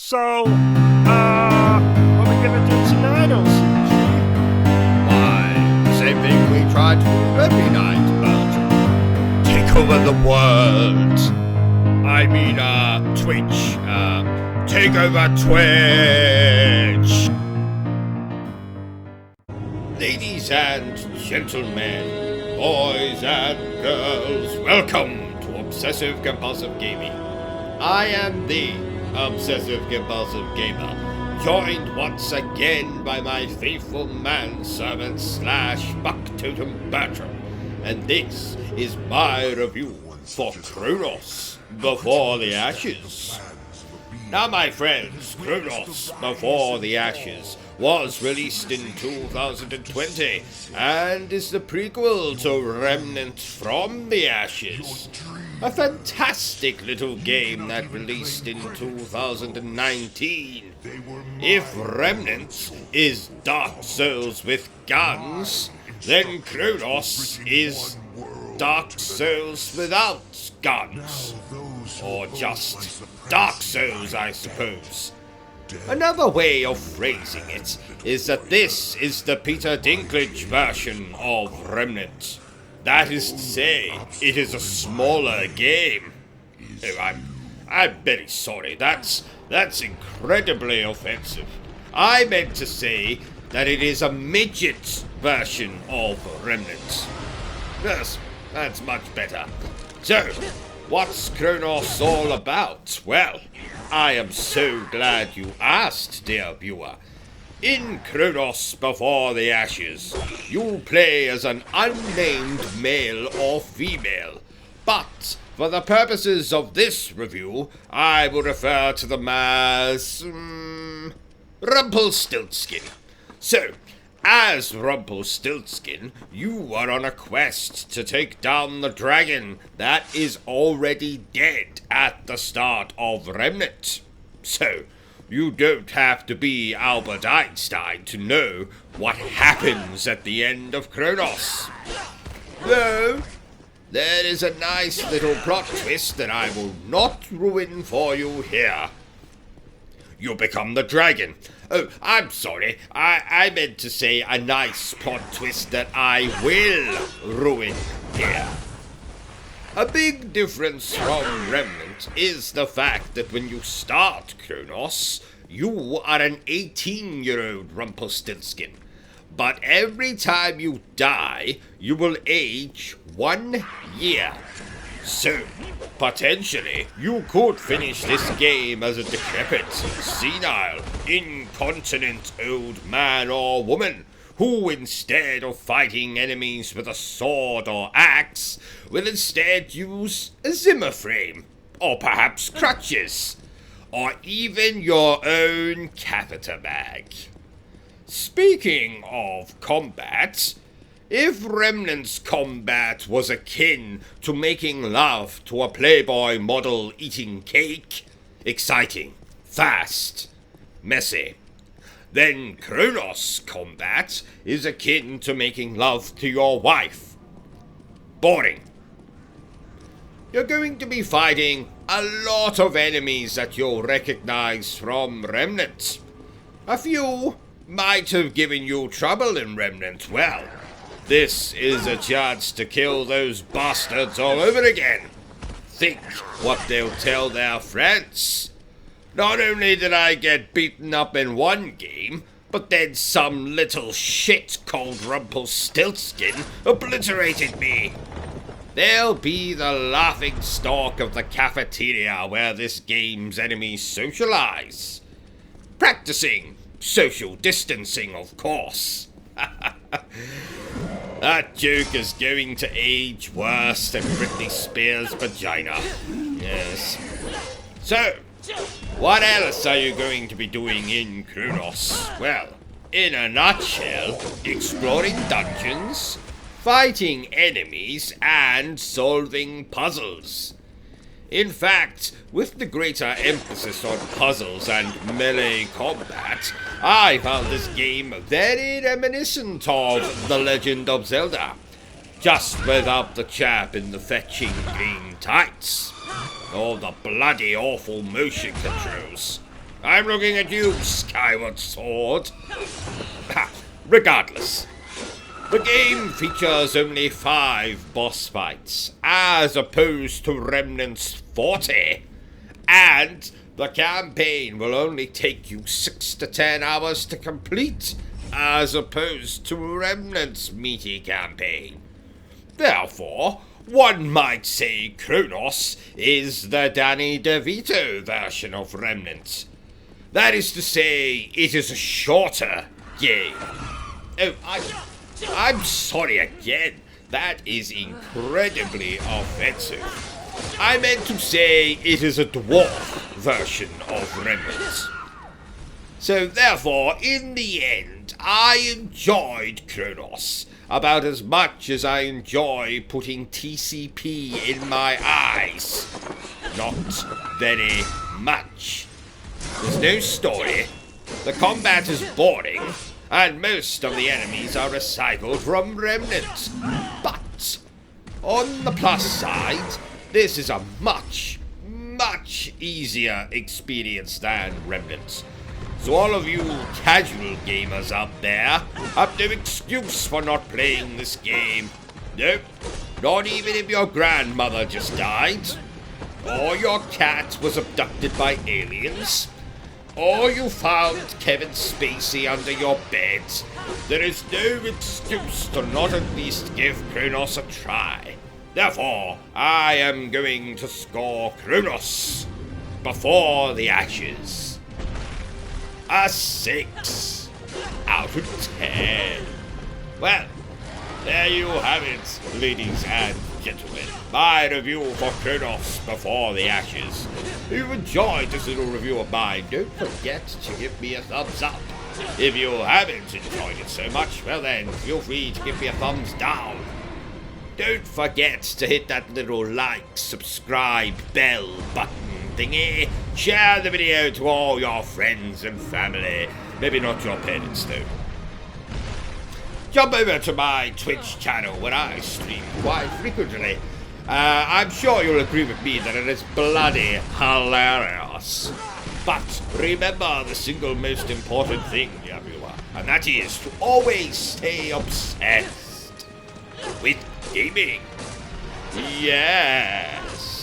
So, what are we gonna do tonight, O.C.G? Why, same thing we try to do every night, Bertram. Take over the world. I mean, Twitch. Take over Twitch. Ladies and gentlemen, boys and girls, welcome to Obsessive Compulsive Gaming. I am the Obsessive Compulsive Gamer, joined once again by my faithful manservant / buck-totem Bertram, and this is my review for Chronos Before the Ashes. Now, my friends, Chronos Before the Ashes was released in 2020 and is the prequel to Remnant from the Ashes, a fantastic little game that released in 2019. If Remnant is Dark Souls with guns, then Chronos is Dark Souls without guns. Or just Dark Souls, I suppose. Another way of phrasing it is that this is the Peter Dinklage version of Remnant. That is to say, it is a smaller game. Oh, I'm very sorry. That's incredibly offensive. I meant to say that it is a midget version of Remnant. Yes, that's much better. So, what's Chronos all about? Well, I am so glad you asked, dear viewer. In Chronos Before the Ashes, you play as an unnamed male or female, but for the purposes of this review, I will refer to them as Rumpelstiltskin. So, as Rumpelstiltskin, you are on a quest to take down the dragon that is already dead at the start of Remnant. So, you don't have to be Albert Einstein to know what happens at the end of Chronos. Though, there is a nice little plot twist that I will not ruin for you here. You become the dragon. Oh, I'm sorry. I meant to say a nice plot twist that I will ruin here. A big difference from Remnant is the fact that when you start Chronos, you are an 18-year-old Rumpelstiltskin. But every time you die, you will age 1 year. So, potentially, you could finish this game as a decrepit, senile, incontinent old man or woman, who instead of fighting enemies with a sword or axe, will instead use a Zimmer frame, or perhaps crutches, or even your own catheter bag. Speaking of combat, if Remnant's combat was akin to making love to a Playboy model eating cake, exciting, fast, messy, then Chronos combat is akin to making love to your wife. Boring. You're going to be fighting a lot of enemies that you'll recognize from Remnant. A few might have given you trouble in Remnant. Well, this is a chance to kill those bastards all over again. Think what they'll tell their friends. Not only did I get beaten up in one game, but then some little shit called Rumpelstiltskin obliterated me. They'll be the laughing stock of the cafeteria where this game's enemies socialize. Practicing social distancing, of course. That joke is going to age worse than Britney Spears' vagina. Yes. So, what else are you going to be doing in Chronos? Well, in a nutshell, exploring dungeons, fighting enemies, and solving puzzles. In fact, with the greater emphasis on puzzles and melee combat, I found this game very reminiscent of The Legend of Zelda, just without the chap in the fetching green tights, or the bloody awful motion controls. I'm looking at you, Skyward Sword. Regardless, the game features only 5 boss fights, as opposed to Remnant's 40. And the campaign will only take you 6 to 10 hours to complete, as opposed to Remnant's meaty campaign. Therefore, one might say Chronos is the Danny DeVito version of Remnant. That is to say, it is a shorter game. Oh, I'm sorry again. That is incredibly offensive. I meant to say it is a dwarf version of Remnant. So therefore, in the end, I enjoyed Chronos about as much as I enjoy putting TCP in my eyes. Not very much. There's no story, the combat is boring, and most of the enemies are recycled from Remnant. But, on the plus side, this is a much easier experience than Remnant. So all of you casual gamers out there have no excuse for not playing this game. Nope, not even if your grandmother just died, or your cat was abducted by aliens, or you found Kevin Spacey under your bed. There is no excuse to not at least give Chronos a try. Therefore, I am going to score Chronos before the ashes a 6 out of 10. Well, there you have it, ladies and gentlemen. My review for Chronos before the ashes. If you enjoyed this little review of mine, don't forget to give me a thumbs up. If you haven't enjoyed it so much, well then, feel free to give me a thumbs down. Don't forget to hit that little like, subscribe, bell button thingy. Share the video to all your friends and family. Maybe not your parents though. Jump over to my Twitch channel where I stream quite frequently. I'm sure you'll agree with me that it is bloody hilarious. But remember the single most important thing, everyone, and that is to always stay obsessed with gaming. Yes.